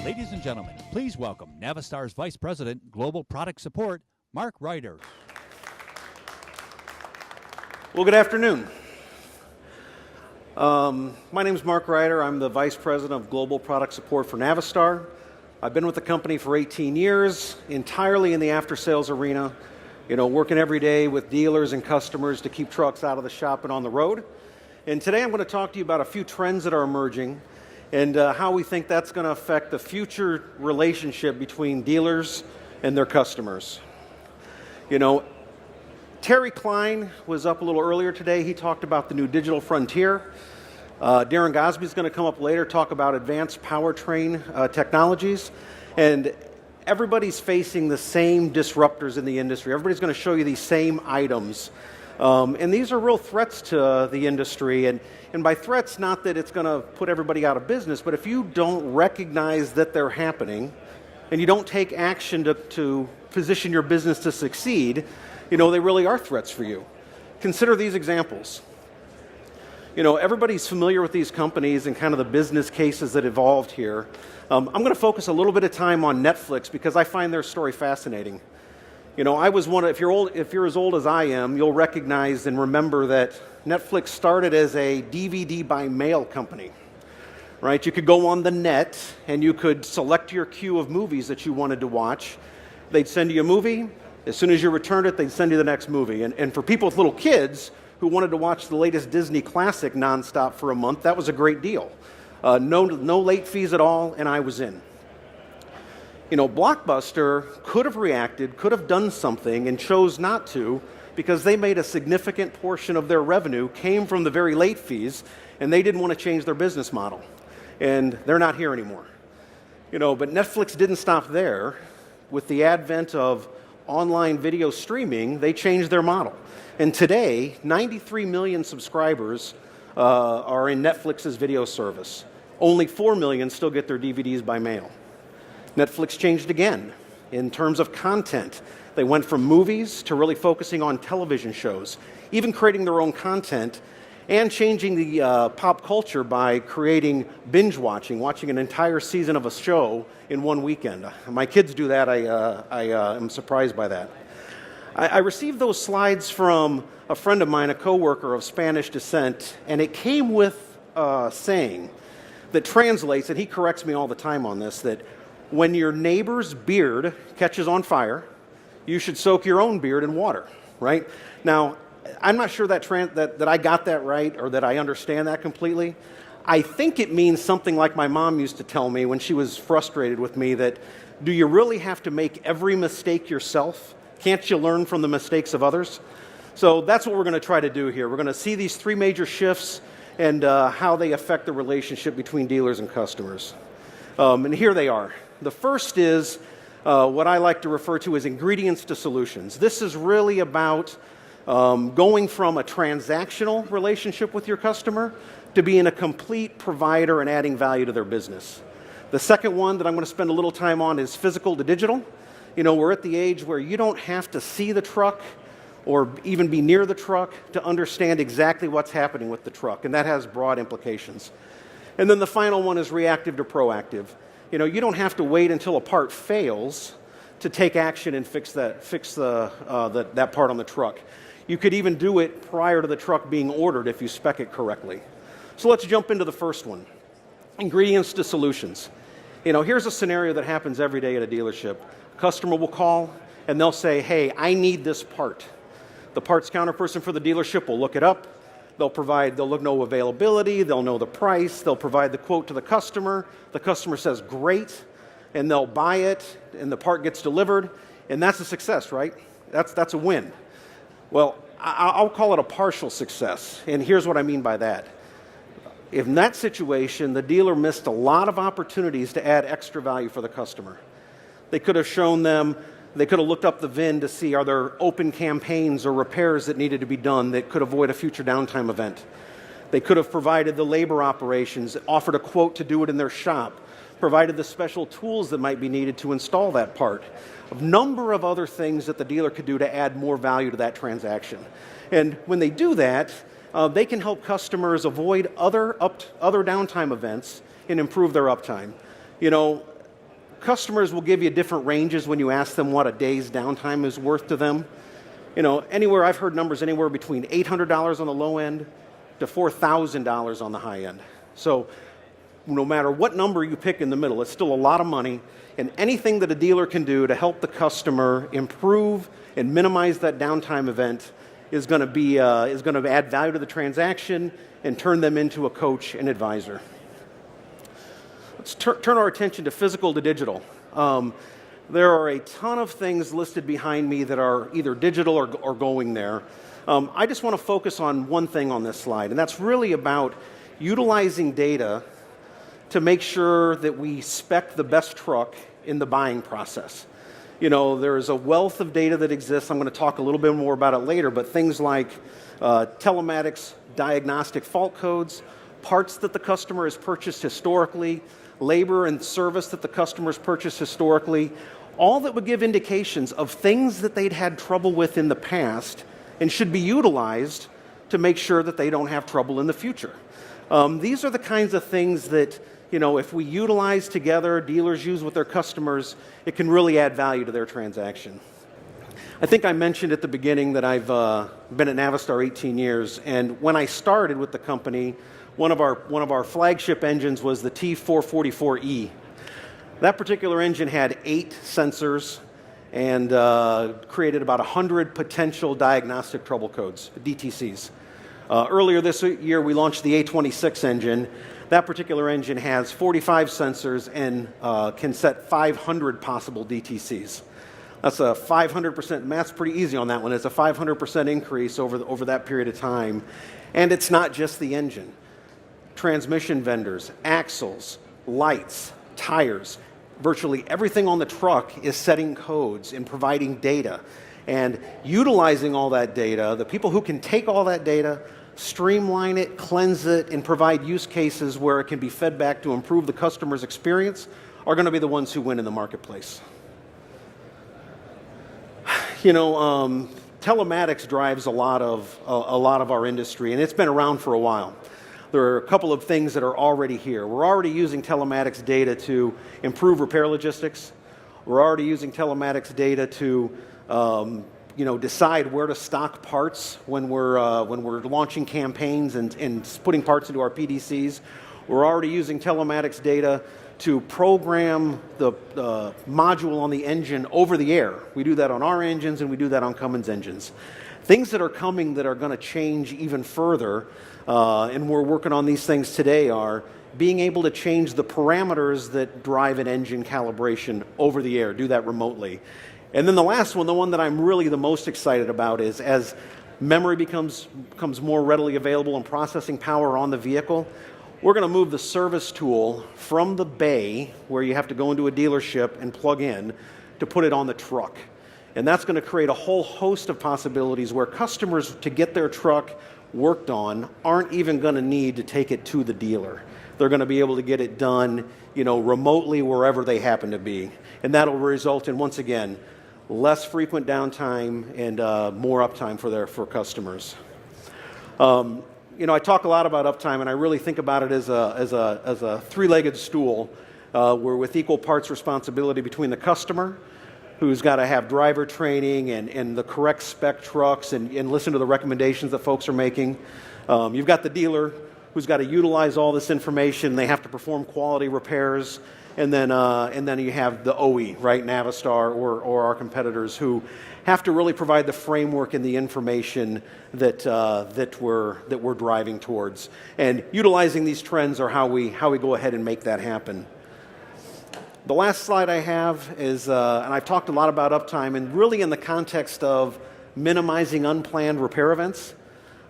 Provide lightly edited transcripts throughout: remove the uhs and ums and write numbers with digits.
Ladies and gentlemen, please welcome Navistar's Vice President, Global Product Support, Mark Reiter. Well, good afternoon. My name is Mark Reiter. I'm the Vice President of Global Product Support for Navistar. I've been with the company for 18 years, entirely in the after-sales arena, working every day with dealers and customers to keep trucks out of the shop and on the road. And today I'm going to talk to you about a few trends that are emerging and how we think that's going to affect the future relationship between dealers and their customers. Terry Klein was up a little earlier today. He talked about the new digital frontier. Darren Gosby is going to come up later, talk about advanced powertrain technologies. And everybody's facing the same disruptors in the industry. Everybody's going to show you these same items. And these are real threats to the industry. And by threats, not that it's going to put everybody out of business, but if you don't recognize that they're happening and you don't take action to position your business to succeed, they really are threats for you. Consider these examples. Everybody's familiar with these companies and kind of the business cases that evolved here. I'm going to focus a little bit of time on Netflix because I find their story fascinating. I was if you're as old as I am, you'll recognize and remember that Netflix started as a DVD by mail company, right? You could go on the net and you could select your queue of movies that you wanted to watch. They'd send you a movie. As soon as you returned it, they'd send you the next movie. And for people with little kids who wanted to watch the latest Disney classic nonstop for a month, that was a great deal. No late fees at all, and I was in. Blockbuster could have reacted, could have done something, and chose not to because they made a significant portion of their revenue came from the very late fees, and they didn't want to change their business model. And they're not here anymore. But Netflix didn't stop there. With the advent of online video streaming, they changed their model. And today, 93 million subscribers are in Netflix's video service. Only 4 million still get their DVDs by mail. Netflix changed again in terms of content. They went from movies to really focusing on television shows, even creating their own content and changing the pop culture by creating binge watching an entire season of a show in one weekend. My kids do that. I am surprised by that. I received those slides from a friend of mine, a coworker of Spanish descent, and it came with a saying that translates, and he corrects me all the time on this, that when your neighbor's beard catches on fire, you should soak your own beard in water, right? Now, I'm not sure that I got that right or that I understand that completely. I think it means something like my mom used to tell me when she was frustrated with me, that do you really have to make every mistake yourself? Can't you learn from the mistakes of others? So that's what we're going to try to do here. We're going to see these three major shifts and how they affect the relationship between dealers and customers. And here they are. The first is what I like to refer to as ingredients to solutions. This is really about going from a transactional relationship with your customer to being a complete provider and adding value to their business. The second one that I'm going to spend a little time on is physical to digital. We're at the age where you don't have to see the truck or even be near the truck to understand exactly what's happening with the truck, and that has broad implications. And then the final one is reactive to proactive. You don't have to wait until a part fails to take action and fix that part on the truck. You could even do it prior to the truck being ordered if you spec it correctly. So let's jump into the first one, ingredients to solutions. Here's a scenario that happens every day at a dealership. A customer will call and they'll say, hey, I need this part. The parts counter person for the dealership will look it up. They'll know availability, they'll know the price, they'll provide the quote to the customer. The customer says, great, and they'll buy it, and the part gets delivered, and that's a success, right? That's a win. Well, I'll call it a partial success, and here's what I mean by that. In that situation, the dealer missed a lot of opportunities to add extra value for the customer. They could have looked up the VIN to see are there open campaigns or repairs that needed to be done that could avoid a future downtime event. They could have provided the labor operations, offered a quote to do it in their shop, provided the special tools that might be needed to install that part. A number of other things that the dealer could do to add more value to that transaction. And when they do that, they can help customers avoid other downtime events and improve their uptime. customers will give you different ranges when you ask them what a day's downtime is worth to them. You know, anywhere, I've heard numbers anywhere between $800 on the low end to $4,000 on the high end. So no matter what number you pick in the middle, it's still a lot of money, and anything that a dealer can do to help the customer improve and minimize that downtime event is going to add value to the transaction and turn them into a coach and advisor. Let's turn our attention to physical to digital. There are a ton of things listed behind me that are either digital or going there. I just want to focus on one thing on this slide, and that's really about utilizing data to make sure that we spec the best truck in the buying process. You know, there is a wealth of data that exists. I'm going to talk a little bit more about it later, but things like telematics, diagnostic fault codes, parts that the customer has purchased historically, labor and service that the customer's purchased historically, all that would give indications of things that they'd had trouble with in the past and should be utilized to make sure that they don't have trouble in the future. These are the kinds of things that, you know, if we utilize together, dealers use with their customers, it can really add value to their transaction. I think I mentioned at the beginning that I've been at Navistar 18 years, and when I started with the company, one of our flagship engines was the T444E. That particular engine had 8 sensors and created about 100 potential diagnostic trouble codes, DTCs. Earlier this year, we launched the A26 engine. That particular engine has 45 sensors and can set 500 possible DTCs. That's a 500%, math's pretty easy on that one. It's a 500% increase over that period of time. And it's not just the engine. Transmission vendors, axles, lights, tires, virtually everything on the truck is setting codes and providing data. And utilizing all that data, the people who can take all that data, streamline it, cleanse it, and provide use cases where it can be fed back to improve the customer's experience are going to be the ones who win in the marketplace. You know, telematics drives a lot of our industry, and it's been around for a while. There are a couple of things that are already here. We're already using telematics data to improve repair logistics. We're already using telematics data to decide where to stock parts when we're launching campaigns and putting parts into our PDCs. We're already using telematics data to program the module on the engine over the air. We do that on our engines and we do that on Cummins engines. Things that are coming that are going to change even further, and we're working on these things today, are being able to change the parameters that drive an engine calibration over the air, do that remotely. And then the last one, the one that I'm really the most excited about, is as memory becomes more readily available and processing power on the vehicle, we're going to move the service tool from the bay, where you have to go into a dealership and plug in, to put it on the truck. And that's going to create a whole host of possibilities where customers, to get their truck worked on, aren't even going to need to take it to the dealer. They're going to be able to get it done, you know, remotely wherever they happen to be. And that'll result in, once again, less frequent downtime and more uptime for customers. You know, I talk a lot about uptime, and I really think about it as a three-legged stool, where with equal parts responsibility between the customer, who's got to have driver training and the correct spec trucks and listen to the recommendations that folks are making. You've got the dealer who's got to utilize all this information. They have to perform quality repairs. And then you have the OE, right, Navistar or our competitors, who have to really provide the framework and the information that we're driving towards. And utilizing these trends are how we go ahead and make that happen. The last slide I have is, and I've talked a lot about uptime, and really in the context of minimizing unplanned repair events.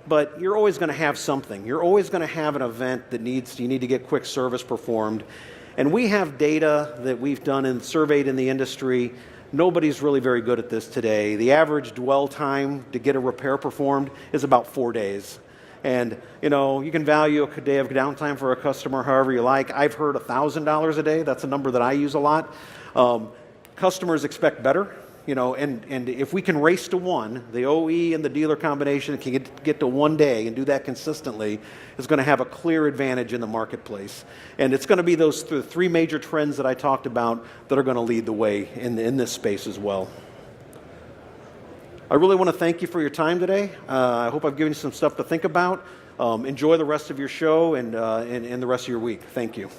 But you're always going to have something. You're always going to have an event that you need to get quick service performed. And we have data that we've done and surveyed in the industry. Nobody's really very good at this today. The average dwell time to get a repair performed is about 4 days. And, you know, you can value a day of downtime for a customer however you like. I've heard $1,000 a day. That's a number that I use a lot. Customers expect better. and if we can race to one, the OE and the dealer combination can get to one day and do that consistently, is going to have a clear advantage in the marketplace. And it's going to be those three major trends that I talked about that are going to lead the way in this space as well. I really want to thank you for your time today. I hope I've given you some stuff to think about. Enjoy the rest of your show and the rest of your week. Thank you.